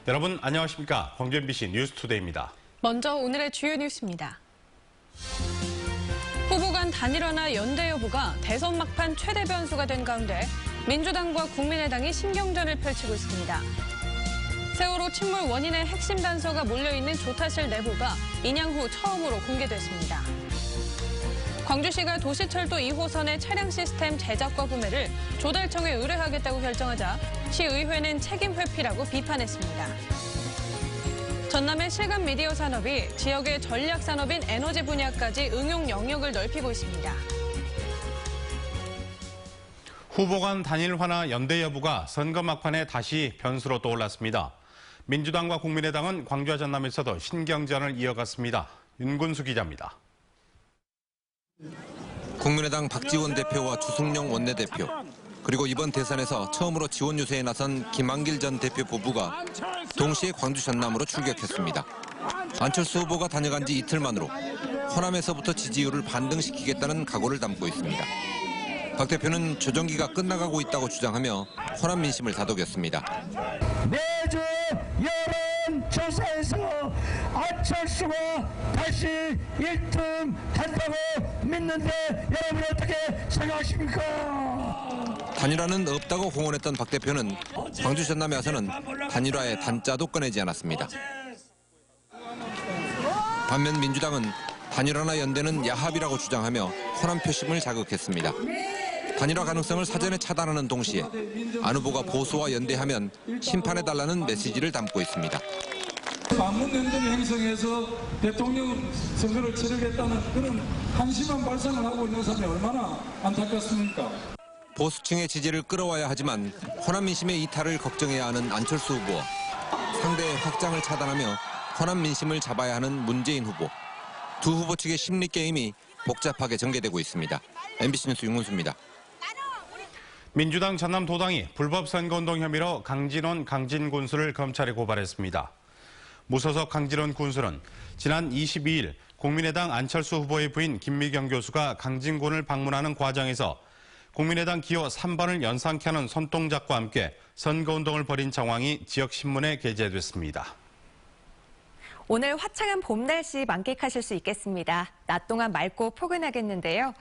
여러분 안녕하십니까? 광주 MBC 뉴스투데이입니다. 먼저 오늘의 주요 뉴스입니다. 후보 간 단일화나 연대 여부가 대선 막판 최대 변수가 된 가운데 민주당과 국민의당이 신경전을 펼치고 있습니다. 세월호 침몰 원인의 핵심 단서가 몰려있는 조타실 내부가 인양 후 처음으로 공개됐습니다. 광주시가 도시철도 2호선의 차량 시스템 제작과 구매를 조달청에 의뢰하겠다고 결정하자 시의회는 책임 회피라고 비판했습니다. 전남의 실감 미디어 산업이 지역의 전략 산업인 에너지 분야까지 응용 영역을 넓히고 있습니다. 후보 간 단일화나 연대 여부가 선거 막판에 다시 변수로 떠올랐습니다. 민주당과 국민의당은 광주와 전남에서도 신경전을 이어갔습니다. 윤근수 기자입니다. 국민의당 박지원 대표와 주승용 원내대표, 그리고 이번 대선에서 처음으로 지원 유세에 나선 김한길 전 대표 부부가 동시에 광주 전남으로 출격했습니다. 안철수 후보가 다녀간 지 이틀 만으로 호남에서부터 지지율을 반등시키겠다는 각오를 담고 있습니다. 박 대표는 조정기가 끝나가고 있다고 주장하며 호남 민심을 다독였습니다. 매주 여론조사에서 안철수가 다시 1등 한다고 믿는데 여러분 어떻게 생각하십니까? 단일화는 없다고 공언했던 박 대표는 광주 전남에 와서는 단일화의 단자도 꺼내지 않았습니다. 반면 민주당은 단일화나 연대는 야합이라고 주장하며 호남 표심을 자극했습니다. 단일화 가능성을 사전에 차단하는 동시에 안 후보가 보수와 연대하면 심판해달라는 메시지를 담고 있습니다. 반문연대를 형성해서 대통령 선거를 치르겠다는 그런 한심한 발상을 하고 있는 사람이 얼마나 안타깝습니까? 보수층의 지지를 끌어와야 하지만 호남 민심의 이탈을 걱정해야 하는 안철수 후보와 상대의 확장을 차단하며 호남 민심을 잡아야 하는 문재인 후보. 두 후보 측의 심리 게임이 복잡하게 전개되고 있습니다. MBC 뉴스 윤근수입니다. 민주당 전남 도당이 불법 선거운동 혐의로 강진원, 강진군수를 검찰에 고발했습니다. 무소속 강진원 군수는 지난 22일 국민의당 안철수 후보의 부인 김미경 교수가 강진군을 방문하는 과정에서 국민의당 기호 3번을 연상케 하는 손동작과 함께 선거운동을 벌인 정황이 지역신문에 게재됐습니다. 오늘 화창한 봄 날씨 만끽하실 수 있겠습니다. 낮 동안 맑고 포근하겠는데요.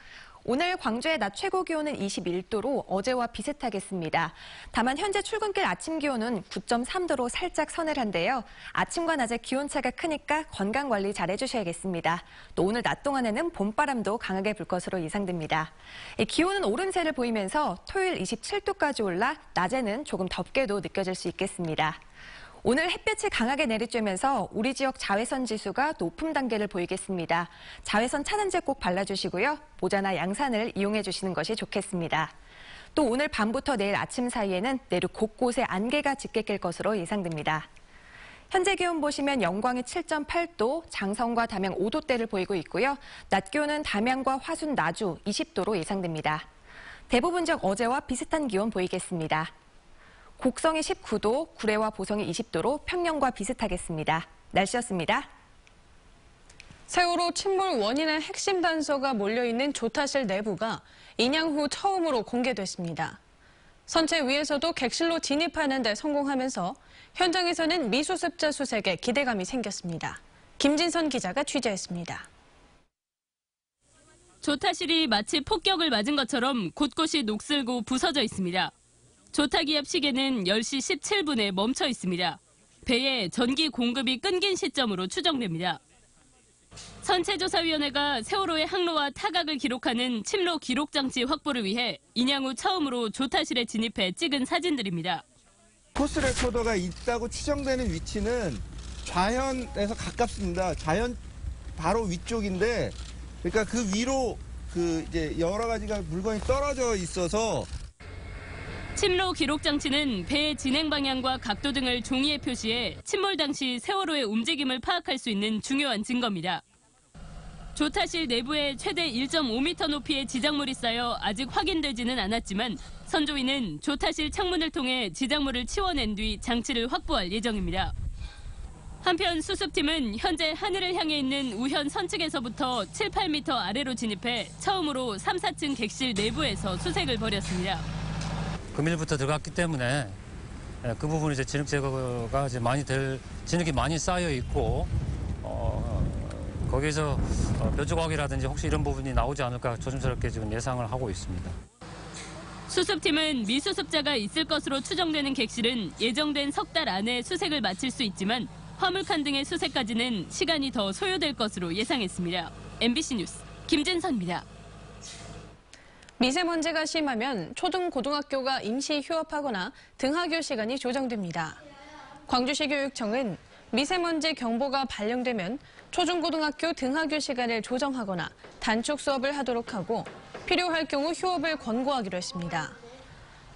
오늘 광주의 낮 최고 기온은 21도로 어제와 비슷하겠습니다. 다만 현재 출근길 아침 기온은 9.3도로 살짝 서늘한데요. 아침과 낮에 기온차가 크니까 건강관리 잘 해주셔야겠습니다. 또 오늘 낮 동안에는 봄바람도 강하게 불 것으로 예상됩니다. 기온은 오름세를 보이면서 토요일 27도까지 올라 낮에는 조금 덥게도 느껴질 수 있겠습니다. 오늘 햇볕이 강하게 내리쬐면서 우리 지역 자외선 지수가 높음 단계를 보이겠습니다. 자외선 차단제 꼭 발라주시고요. 모자나 양산을 이용해 주시는 것이 좋겠습니다. 또 오늘 밤부터 내일 아침 사이에는 내륙 곳곳에 안개가 짙게 낄 것으로 예상됩니다. 현재 기온 보시면 영광이 7.8도, 장성과 담양 5도대를 보이고 있고요. 낮 기온은 담양과 화순, 나주 20도로 예상됩니다. 대부분 지역 어제와 비슷한 기온 보이겠습니다. 곡성이 19도, 구례와 보성이 20도로 평년과 비슷하겠습니다. 날씨였습니다. 세월호 침몰 원인의 핵심 단서가 몰려있는 조타실 내부가 인양 후 처음으로 공개됐습니다. 선체 위에서도 객실로 진입하는 데 성공하면서 현장에서는 미수습자 수색에 기대감이 생겼습니다. 김진선 기자가 취재했습니다. 조타실이 마치 폭격을 맞은 것처럼 곳곳이 녹슬고 부서져 있습니다. 조타기 앞 시계는 10시 17분에 멈춰 있습니다. 배에 전기 공급이 끊긴 시점으로 추정됩니다. 선체조사위원회가 세월호의 항로와 타각을 기록하는 침로 기록장치 확보를 위해 인양 후 처음으로 조타실에 진입해 찍은 사진들입니다. 코스 레코더가 있다고 추정되는 위치는 좌현에서 가깝습니다. 좌현 바로 위쪽인데, 그러니까 그 위로 이제 여러 가지가 물건이 떨어져 있어서. 침로 기록 장치는 배의 진행 방향과 각도 등을 종이에 표시해 침몰 당시 세월호의 움직임을 파악할 수 있는 중요한 증거입니다. 조타실 내부에 최대 1.5m 높이의 지작물이 쌓여 아직 확인되지는 않았지만 선조위는 조타실 창문을 통해 지작물을 치워낸 뒤 장치를 확보할 예정입니다. 한편 수습팀은 현재 하늘을 향해 있는 우현 선측에서부터 7, 8m 아래로 진입해 처음으로 3, 4층 객실 내부에서 수색을 벌였습니다. 금일부터 들어갔기 때문에 그 부분이 이제 진흙 제거가 이제 진흙이 많이 쌓여 있고 거기서 벼조각이라든지 혹시 이런 부분이 나오지 않을까 조심스럽게 지금 예상을 하고 있습니다. 수습팀은 미수습자가 있을 것으로 추정되는 객실은 예정된 석 달 안에 수색을 마칠 수 있지만 화물칸 등의 수색까지는 시간이 더 소요될 것으로 예상했습니다. MBC 뉴스 김진선입니다. 미세먼지가 심하면 초등, 고등학교가 임시 휴업하거나 등하교 시간이 조정됩니다. 광주시 교육청은 미세먼지 경보가 발령되면 초중고등학교 등하교 시간을 조정하거나 단축 수업을 하도록 하고 필요할 경우 휴업을 권고하기로 했습니다.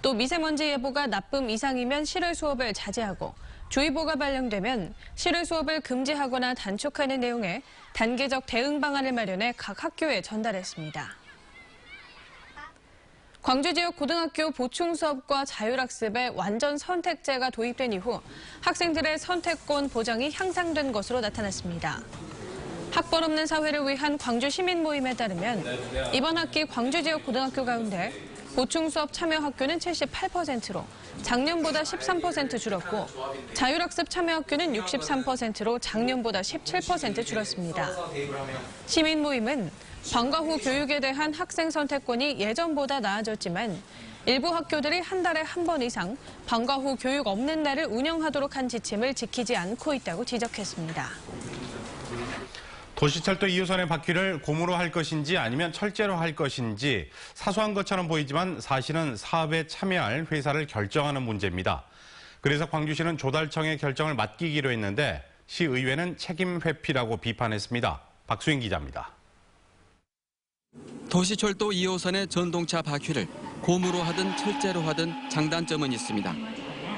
또 미세먼지 예보가 나쁨 이상이면 실외 수업을 자제하고 주의보가 발령되면 실외 수업을 금지하거나 단축하는 내용의 단계적 대응 방안을 마련해 각 학교에 전달했습니다. 광주 지역 고등학교 보충 수업과 자율학습에 완전 선택제가 도입된 이후 학생들의 선택권 보장이 향상된 것으로 나타났습니다. 학벌 없는 사회를 위한 광주 시민 모임에 따르면 이번 학기 광주 지역 고등학교 가운데 보충 수업 참여 학교는 78%로 작년보다 13% 줄었고 자율학습 참여 학교는 63%로 작년보다 17% 줄었습니다. 시민 모임은 방과 후 교육에 대한 학생 선택권이 예전보다 나아졌지만 일부 학교들이 한 달에 한 번 이상 방과 후 교육 없는 날을 운영하도록 한 지침을 지키지 않고 있다고 지적했습니다. 도시철도 2호선의 바퀴를 고무로 할 것인지 아니면 철제로 할 것인지 사소한 것처럼 보이지만 사실은 사업에 참여할 회사를 결정하는 문제입니다. 그래서 광주시는 조달청의 결정을 맡기기로 했는데 시의회는 책임 회피라고 비판했습니다. 박수인 기자입니다. 도시철도 2호선의 전동차 바퀴를 고무로 하든 철제로 하든 장단점은 있습니다.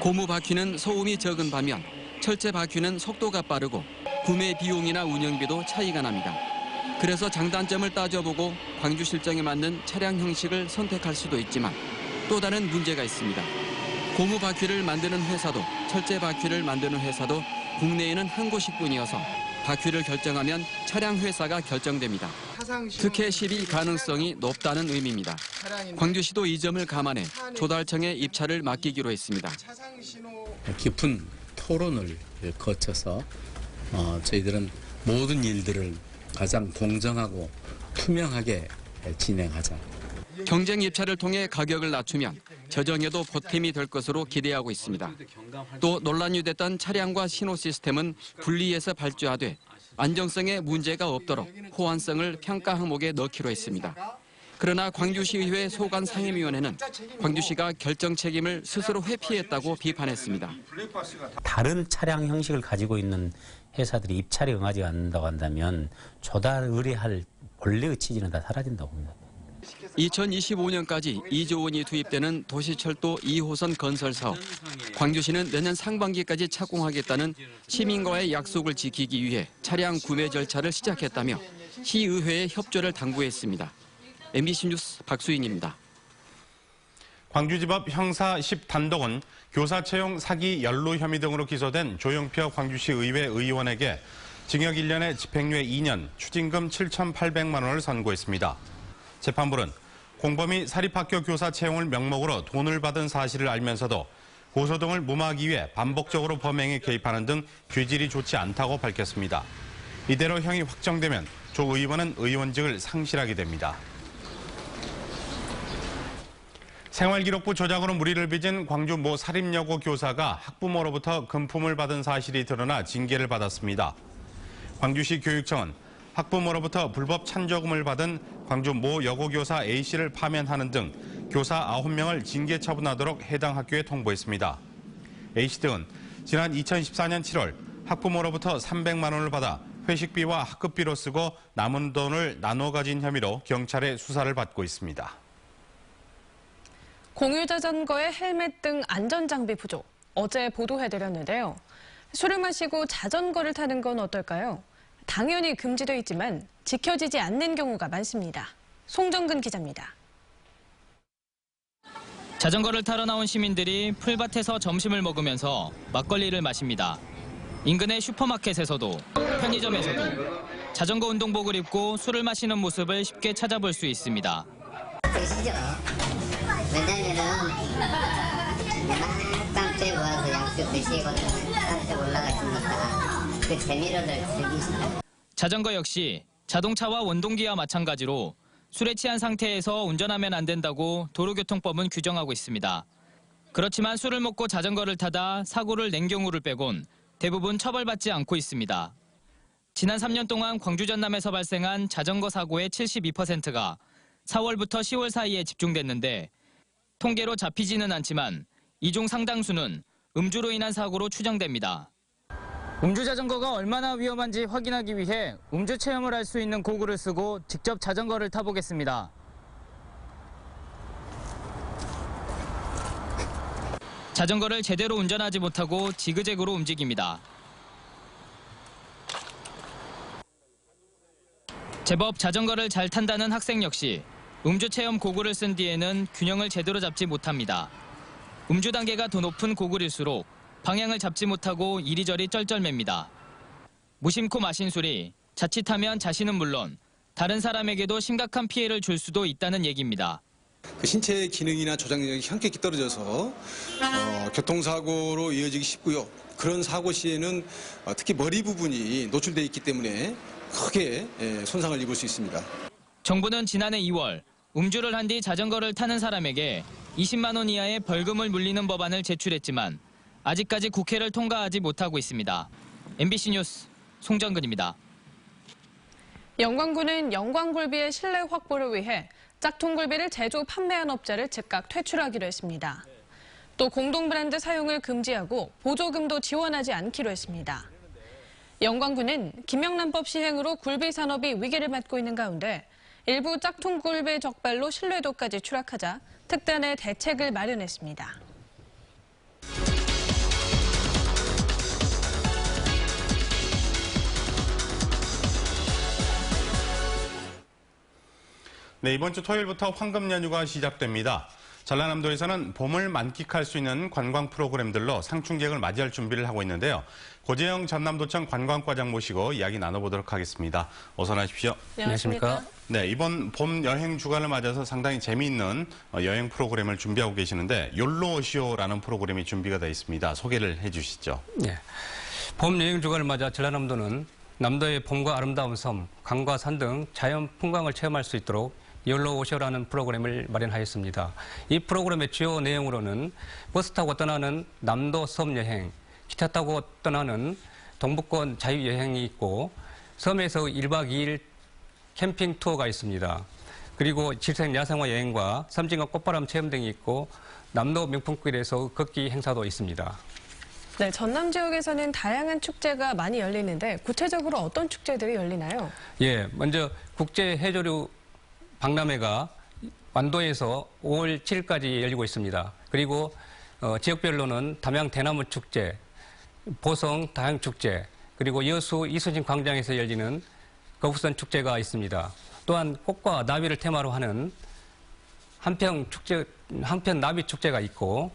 고무 바퀴는 소음이 적은 반면 철제 바퀴는 속도가 빠르고 구매 비용이나 운영비도 차이가 납니다. 그래서 장단점을 따져보고 광주 실정에 맞는 차량 형식을 선택할 수도 있지만 또 다른 문제가 있습니다. 고무 바퀴를 만드는 회사도 철제 바퀴를 만드는 회사도 국내에는 한 곳씩뿐이어서 바퀴를 결정하면 차량 회사가 결정됩니다. 특혜 시비 가능성이 높다는 의미입니다. 광주시도 이 점을 감안해 조달청에 입찰을 맡기기로 했습니다. 깊은 토론을 거쳐서 저희들은 모든 일들을 가장 공정하고 투명하게 진행하자. 경쟁 입찰을 통해 가격을 낮추면 저정에도 보탬이 될 것으로 기대하고 있습니다. 또 논란이 됐던 차량과 신호 시스템은 분리해서 발주하되 안정성에 문제가 없도록 호환성을 평가 항목에 넣기로 했습니다. 그러나 광주시의회 소관상임위원회는 광주시가 결정 책임을 스스로 회피했다고 비판했습니다. 다른 차량 형식을 가지고 있는 회사들이 입찰에 응하지 않는다고 한다면 조달 의뢰할 원래의 취지는 다 사라진다고 봅니다. 2025년까지 2조 원이 투입되는 도시철도 2호선 건설 사업. 광주시는 내년 상반기까지 착공하겠다는 시민과의 약속을 지키기 위해 차량 구매 절차를 시작했다며 시의회에 협조를 당부했습니다. MBC 뉴스 박수인입니다. 광주지법 형사 10단독은 교사 채용 사기 연루 혐의 등으로 기소된 조영표 광주시 의회 의원에게 징역 1년에 집행유예 2년, 추징금 7,800만 원을 선고했습니다. 재판부는 공범이 사립학교 교사 채용을 명목으로 돈을 받은 사실을 알면서도 고소 등을 무마하기 위해 반복적으로 범행에 개입하는 등 죄질이 좋지 않다고 밝혔습니다. 이대로 형이 확정되면 조 의원은 의원직을 상실하게 됩니다. 생활기록부 조작으로 무리를 빚은 광주 모 사립여고 교사가 학부모로부터 금품을 받은 사실이 드러나 징계를 받았습니다. 광주시 교육청은 학부모로부터 불법 찬조금을 받은 광주 모 여고교사 A씨를 파면하는 등 교사 9명을 징계 처분하도록 해당 학교에 통보했습니다. A씨 등은 지난 2014년 7월 학부모로부터 300만 원을 받아 회식비와 학급비로 쓰고 남은 돈을 나눠 가진 혐의로 경찰의 수사를 받고 있습니다. 공유자전거의 헬멧 등 안전장비 부족, 어제 보도해드렸는데요. 술을 마시고 자전거를 타는 건 어떨까요? 당연히 금지돼 있지만 지켜지지 않는 경우가 많습니다. 송정근 기자입니다. 자전거를 타러 나온 시민들이 풀밭에서 점심을 먹으면서 막걸리를 마십니다. 인근의 슈퍼마켓에서도 편의점에서도 자전거 운동복을 입고 술을 마시는 모습을 쉽게 찾아볼 수 있습니다. 왜냐면은 땀 쬐고 와서 2시거든 산에 올라가시니까 그 재미로들 즐기시다. 자전거 역시 자동차와 원동기와 마찬가지로 술에 취한 상태에서 운전하면 안 된다고 도로교통법은 규정하고 있습니다. 그렇지만 술을 먹고 자전거를 타다 사고를 낸 경우를 빼곤 대부분 처벌받지 않고 있습니다. 지난 3년 동안 광주 전남에서 발생한 자전거 사고의 72%가 4월부터 10월 사이에 집중됐는데 통계로 잡히지는 않지만 이 중 상당수는 음주로 인한 사고로 추정됩니다. 음주 자전거가 얼마나 위험한지 확인하기 위해 음주 체험을 할 수 있는 고글을 쓰고 직접 자전거를 타보겠습니다. 자전거를 제대로 운전하지 못하고 지그재그로 움직입니다. 제법 자전거를 잘 탄다는 학생 역시 음주 체험 고글을 쓴 뒤에는 균형을 제대로 잡지 못합니다. 음주 단계가 더 높은 고글일수록 방향을 잡지 못하고 이리저리 쩔쩔맵니다. 무심코 마신 술이 자칫하면 자신은 물론 다른 사람에게도 심각한 피해를 줄 수도 있다는 얘기입니다. 그 신체 기능이나 조작력이 현격히 떨어져서 교통사고로 이어지기 쉽고요. 그런 사고 시에는 특히 머리 부분이 노출되어 있기 때문에 크게 손상을 입을 수 있습니다. 정부는 지난해 2월 음주를 한 뒤 자전거를 타는 사람에게 20만 원 이하의 벌금을 물리는 법안을 제출했지만 아직까지 국회를 통과하지 못하고 있습니다. MBC 뉴스 송정근입니다. 영광군은 영광굴비의 신뢰 확보를 위해 짝퉁굴비를 제조 판매한 업자를 즉각 퇴출하기로 했습니다. 또 공동 브랜드 사용을 금지하고 보조금도 지원하지 않기로 했습니다. 영광군은 김영란법 시행으로 굴비 산업이 위기를 맞고 있는 가운데 일부 짝퉁굴비 적발로 신뢰도까지 추락하자 특단의 대책을 마련했습니다. 네, 이번 주 토요일부터 황금 연휴가 시작됩니다. 전라남도에서는 봄을 만끽할 수 있는 관광 프로그램들로 상충객을 맞이할 준비를 하고 있는데요. 고재영 전남도청 관광과장 모시고 이야기 나눠보도록 하겠습니다. 어서 나십시오. 안녕하십니까? 네, 이번 봄 여행 주간을 맞아서 상당히 재미있는 여행 프로그램을 준비하고 계시는데 욜로쇼라는 프로그램이 준비가 되어 있습니다. 소개를 해주시죠. 네, 봄 여행 주간을 맞아 전라남도는 남도의 봄과 아름다운 섬, 강과 산 등 자연 풍광을 체험할 수 있도록 욜로쇼라는 프로그램을 마련하였습니다. 이 프로그램의 주요 내용으로는 버스 타고 떠나는 남도 섬 여행, 기차 타고 떠나는 동부권 자유여행이 있고 섬에서 1박 2일 캠핑 투어가 있습니다. 그리고 질생 야생화 여행과 섬진강 꽃바람 체험 등이 있고 남도 명품길에서 걷기 행사도 있습니다. 네, 전남 지역에서는 다양한 축제가 많이 열리는데 구체적으로 어떤 축제들이 열리나요? 예, 먼저 국제해조류 박람회가 완도에서 5월 7일까지 열리고 있습니다. 그리고 지역별로는 담양 대나무 축제, 보성 다양 축제, 그리고 여수 이순신 광장에서 열리는 거북선 축제가 있습니다. 또한 꽃과 나비를 테마로 하는 한편 나비 축제가 있고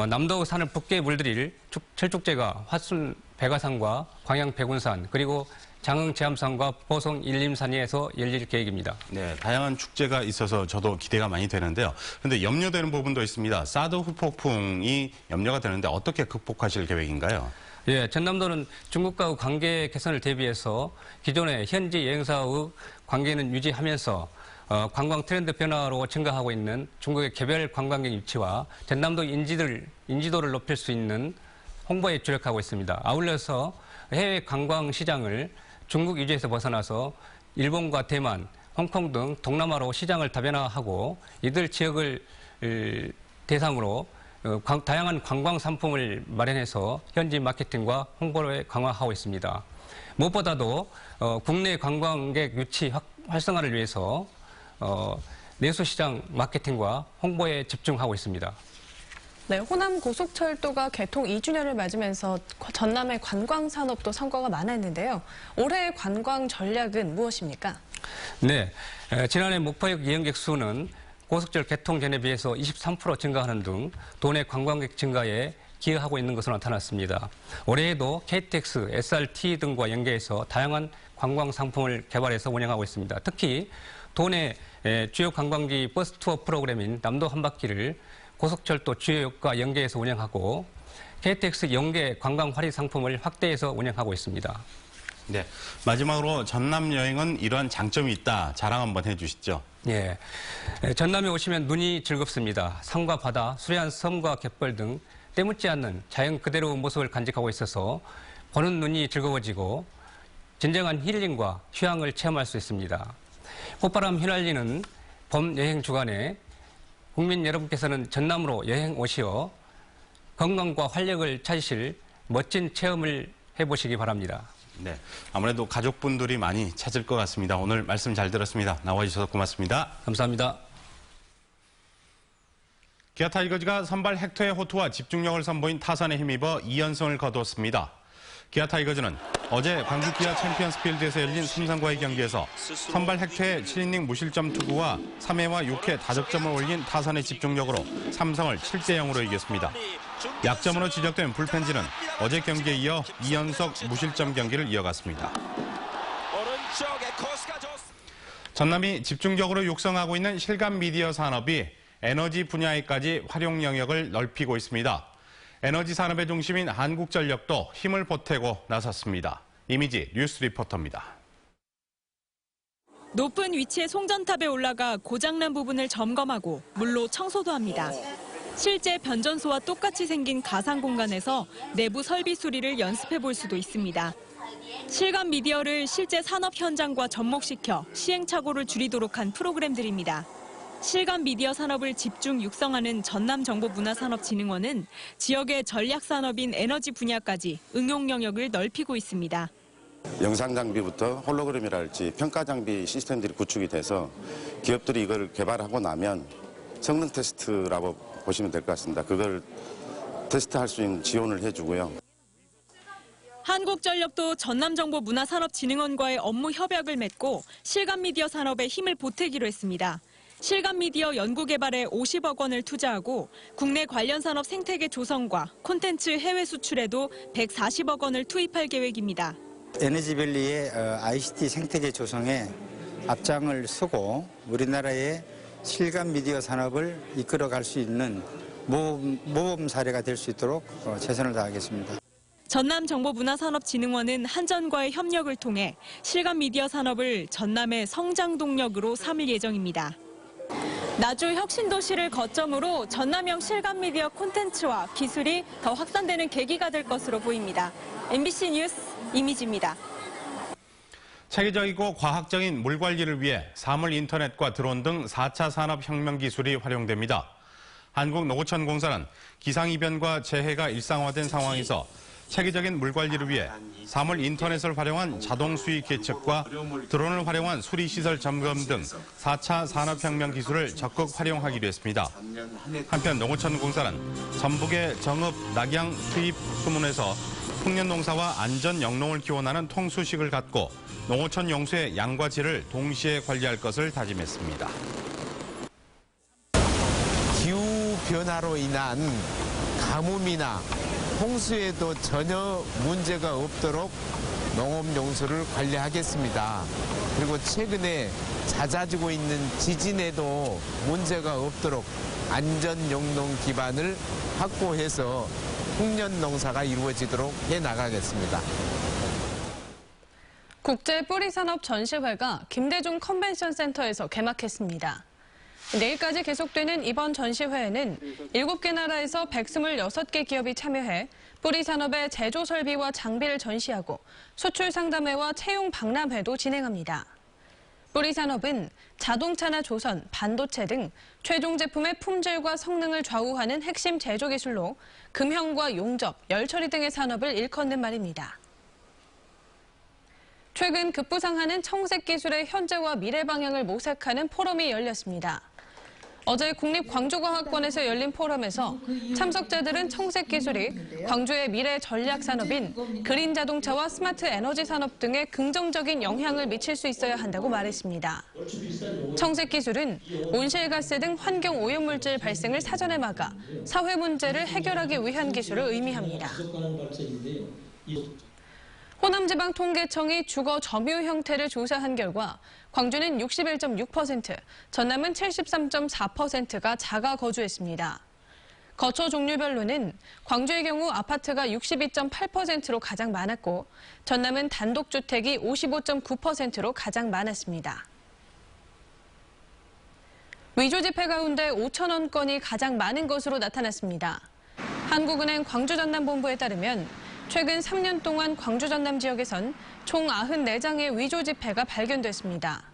남도 산을 붉게 물들일 철축제가 화순 백아산과 광양 백운산 그리고 장흥 제암산과 보성 일림산에서 열릴 계획입니다. 네, 다양한 축제가 있어서 저도 기대가 많이 되는데요. 그런데 염려되는 부분도 있습니다. 사드 후폭풍이 염려가 되는데 어떻게 극복하실 계획인가요? 예, 전남도는 중국과의 관계 개선을 대비해서 기존의 현지 여행사의 관계는 유지하면서 관광 트렌드 변화로 증가하고 있는 중국의 개별 관광객 유치와 전남도 인지도를 높일 수 있는 홍보에 주력하고 있습니다. 아울러서 해외 관광 시장을 중국 위주에서 벗어나서 일본과 대만, 홍콩 등 동남아로 시장을 다변화하고 이들 지역을 대상으로 다양한 관광 상품을 마련해서 현지 마케팅과 홍보를 강화하고 있습니다. 무엇보다도 국내 관광객 유치 활성화를 위해서 내수시장 마케팅과 홍보에 집중하고 있습니다. 네, 호남 고속철도가 개통 2주년을 맞으면서 전남의 관광 산업도 성과가 많았는데요. 올해의 관광 전략은 무엇입니까? 네, 지난해 목포역 여행객 수는 고속철 개통 전에 비해서 23% 증가하는 등 도내 관광객 증가에 기여하고 있는 것으로 나타났습니다. 올해에도 KTX, SRT 등과 연계해서 다양한 관광 상품을 개발해서 운영하고 있습니다. 특히 도내 주요 관광지 버스 투어 프로그램인 남도 한 바퀴를 고속철도 주요역과 연계해서 운영하고 KTX 연계 관광 활위 상품을 확대해서 운영하고 있습니다. 네, 마지막으로 전남 여행은 이러한 장점이 있다. 자랑 한번 해주시죠. 예, 전남에 오시면 눈이 즐겁습니다. 산과 바다, 수려한 섬과 갯벌 등 때묻지 않는 자연 그대로 모습을 간직하고 있어서 보는 눈이 즐거워지고 진정한 힐링과 휴양을 체험할 수 있습니다. 꽃바람 휘날리는 봄 여행 주간에 국민 여러분께서는 전남으로 여행 오시어 건강과 활력을 찾으실 멋진 체험을 해보시기 바랍니다. 네, 아무래도 가족분들이 많이 찾을 것 같습니다. 오늘 말씀 잘 들었습니다. 나와주셔서 고맙습니다. 감사합니다. 기아 타이거즈가 선발 헥터의 호투와 집중력을 선보인 타선에 힘입어 2연승을 거두었습니다. 기아 타이거즈는 어제 광주 기아 챔피언스필드에서 열린 삼성과의 경기에서 선발 헥터의 7이닝 무실점 투구와 3회와 6회 다득점을 올린 타선의 집중력으로 삼성을 7대0으로 이겼습니다. 약점으로 지적된 불펜진은 어제 경기에 이어 2연속 무실점 경기를 이어갔습니다. 전남이 집중적으로 육성하고 있는 실감 미디어 산업이 에너지 분야에까지 활용 영역을 넓히고 있습니다. 에너지 산업의 중심인 한국전력도 힘을 보태고 나섰습니다. 이미지 뉴스 리포터입니다. 높은 위치의 송전탑에 올라가 고장난 부분을 점검하고 물로 청소도 합니다. 실제 변전소와 똑같이 생긴 가상 공간에서 내부 설비 수리를 연습해 볼 수도 있습니다. 실감 미디어를 실제 산업 현장과 접목시켜 시행착오를 줄이도록 한 프로그램들입니다. 실감 미디어 산업을 집중 육성하는 전남정보문화산업진흥원은 지역의 전략산업인 에너지 분야까지 응용 영역을 넓히고 있습니다. 영상 장비부터 홀로그램이랄지 평가 장비 시스템들이 구축이 돼서 기업들이 이걸 개발하고 나면 성능 테스트라고 보시면 될 것 같습니다. 그걸 테스트할 수 있는 지원을 해주고요. 한국전력도 전남정보문화산업진흥원과의 업무 협약을 맺고 실감 미디어 산업에 힘을 보태기로 했습니다. 실감 미디어 연구개발에 50억 원을 투자하고 국내 관련 산업 생태계 조성과 콘텐츠 해외 수출에도 140억 원을 투입할 계획입니다. 에너지밸리의 ICT 생태계 조성에 앞장을 서고 우리나라의 실감 미디어 산업을 이끌어갈 수 있는 모범 사례가 될 수 있도록 최선을 다하겠습니다. 전남정보문화산업진흥원은 한전과의 협력을 통해 실감 미디어 산업을 전남의 성장 동력으로 삼을 예정입니다. 나주 혁신도시를 거점으로 전남형 실감 미디어 콘텐츠와 기술이 더 확산되는 계기가 될 것으로 보입니다. MBC 뉴스 이미지입니다. 체계적이고 과학적인 물 관리를 위해 사물 인터넷과 드론 등 4차 산업혁명 기술이 활용됩니다. 한국농어촌공사는 기상이변과 재해가 일상화된 상황에서 체계적인 물 관리를 위해 사물 인터넷을 활용한 자동 수위 계측과 드론을 활용한 수리시설 점검 등 4차 산업혁명 기술을 적극 활용하기로 했습니다. 한편 농어촌공사는 전북의 정읍 낙양 투입 수문에서 풍년농사와 안전 영농을 기원하는 통수식을 갖고 농어촌 용수의 양과 질을 동시에 관리할 것을 다짐했습니다. 기후 변화로 인한 가뭄이나 홍수에도 전혀 문제가 없도록 농업용수를 관리하겠습니다. 그리고 최근에 잦아지고 있는 지진에도 문제가 없도록 안전용농 기반을 확보해서 풍년농사가 이루어지도록 해나가겠습니다. 국제 뿌리산업 전시회가 김대중 컨벤션 센터에서 개막했습니다. 내일까지 계속되는 이번 전시회에는 7개 나라에서 126개 기업이 참여해 뿌리 산업의 제조 설비와 장비를 전시하고 수출 상담회와 채용 박람회도 진행합니다. 뿌리 산업은 자동차나 조선, 반도체 등 최종 제품의 품질과 성능을 좌우하는 핵심 제조 기술로 금형과 용접, 열처리 등의 산업을 일컫는 말입니다. 최근 급부상하는 청색 기술의 현재와 미래 방향을 모색하는 포럼이 열렸습니다. 어제 국립광주과학관에서 열린 포럼에서 참석자들은 청색 기술이 광주의 미래 전략 산업인 그린 자동차와 스마트 에너지 산업 등에 긍정적인 영향을 미칠 수 있어야 한다고 말했습니다. 청색 기술은 온실가스 등 환경 오염물질 발생을 사전에 막아 사회 문제를 해결하기 위한 기술을 의미합니다. 호남지방통계청이 주거 점유 형태를 조사한 결과 광주는 61.6%, 전남은 73.4%가 자가 거주했습니다. 거처 종류별로는 광주의 경우 아파트가 62.8%로 가장 많았고 전남은 단독주택이 55.9%로 가장 많았습니다. 위조 지폐 가운데 5천 원 건이 가장 많은 것으로 나타났습니다. 한국은행 광주전남본부에 따르면 최근 3년 동안 광주 전남 지역에선 총 94장의 위조 지폐가 발견됐습니다.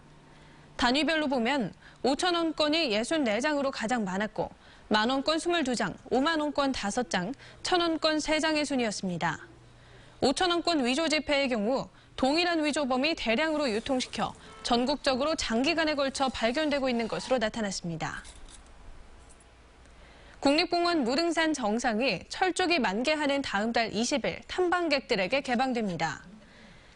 단위별로 보면 5천 원 건이 64장으로 가장 많았고 만원권 22장, 5만 원권 5장, 1,000원권 3장의 순이었습니다. 5천 원권 위조 지폐의 경우 동일한 위조범이 대량으로 유통시켜 전국적으로 장기간에 걸쳐 발견되고 있는 것으로 나타났습니다. 국립공원 무릉산 정상이 철쭉이 만개하는 다음 달 20일 탐방객들에게 개방됩니다.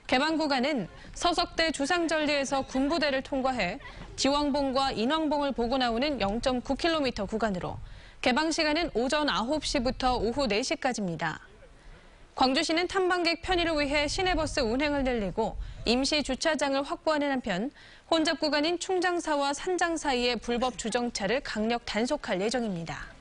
개방 구간은 서석대 주상절리에서 군부대를 통과해 지왕봉과 인왕봉을 보고 나오는 0.9km 구간으로 개방 시간은 오전 9시부터 오후 4시까지입니다. 광주시는 탐방객 편의를 위해 시내버스 운행을 늘리고 임시 주차장을 확보하는 한편 혼잡 구간인 충장사와 산장 사이의 불법 주정차를 강력 단속할 예정입니다.